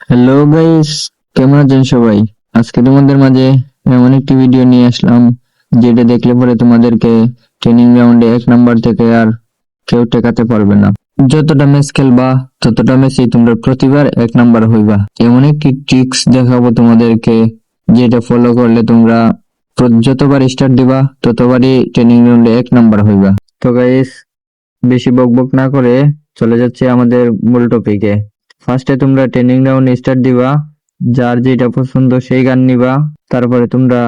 Hello guys, কেমন আছেন সবাই? আজকে তোমাদের মাঝে এমন একটি ভিডিও নিয়ে আসলাম যেটা দেখলে পরে তোমাদেরকে ট্রেনিং গ্রাউন্ডে 1 নাম্বার থেকে আর কেউ টেকাতে পারবে না। যতটা ম্যাচ খেলবা ততটা ম্যাচেই তোমরা প্রতিবার 1 নাম্বার হইবা। এমন একটি ট্রিক্স দেখাবো তোমাদেরকে যেটা ফলো করলে তোমরা যতবার স্টার্ট দিবা ততবারই ট্রেনিং গ্রাউন্ডে 1 নাম্বার হইবা। তো গাইস, বেশি বকবক না করে চলে যাচ্ছে আমাদের মূল টপিকে। ফার্স্টে তোমরা ট্রেনিং গ্রাউন্ড স্টার্ট দিবা, যার যেটা পছন্দ সেই গান নিবা, তারপরে তোমরা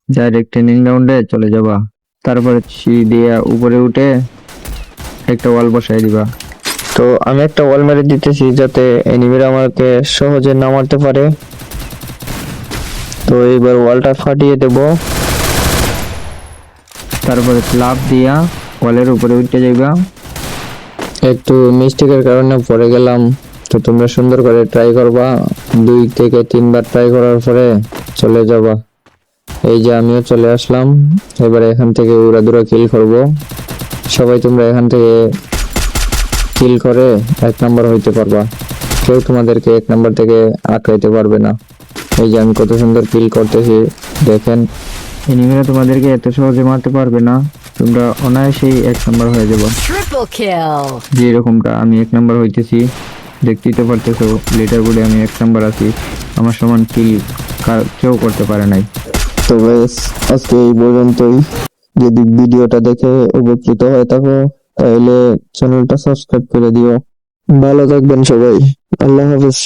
ডাইরেক্ট ট্রেনিং গ্রাউন্ডে চলে যাবা। তারপরে সিঁড়ি দিয়ে উপরে উঠে একটা ওয়াল বসাই দিবা। তো আমি একটা ওয়াল মেরে দিতেছি যাতে এনিমিরা আমাকে সহজে না মারতে পারে। তো এইবার ওয়ালটা ফাটিয়ে দেব, তারপরে লাফ দিয়া ওয়ালের উপরে উঠে যাইবা। একটু মিস্টেকের কারণে পড়ে গেলাম, তো তোমরা সুন্দর করে ট্রাই করবা। 2 থেকে 3 বার ট্রাই করার পরে চলে যাবা। এই যে আমিও চলে আসলাম, এবারে এখান থেকে উড়াদুরা কিল করব। সবাই তোমরা এখান থেকে কিল করে 1 নাম্বার হইতে পারবা। কেউ তোমাদেরকে 1 নাম্বার থেকে আটকাইতে পারবে না। এই যে আমি কত সুন্দর কিল করতেছি দেখেন। এনিমিরা তোমাদেরকে এত সহজে মারতে পারবে না, তোমরা অনায়াসেই 1 নাম্বার হয়ে যাবে। Triple kill. যেরকমটা আমি 1 নাম্বার হইতেছি, দেখতেই তো পারতেছো লিডার বোর্ডে আমি 1 নাম্বার আছি। আমার সমান কিল কেউ করতে পারে নাই। তো গাইস, আজকে এই পর্যন্তই। যদি ভিডিওটা দেখে উপকৃত হয়ে থাকো তাহলে চ্যানেলটা সাবস্ক্রাইব করে দিও। ভালো থাকবেন সবাই, আল্লাহ হাফেজ।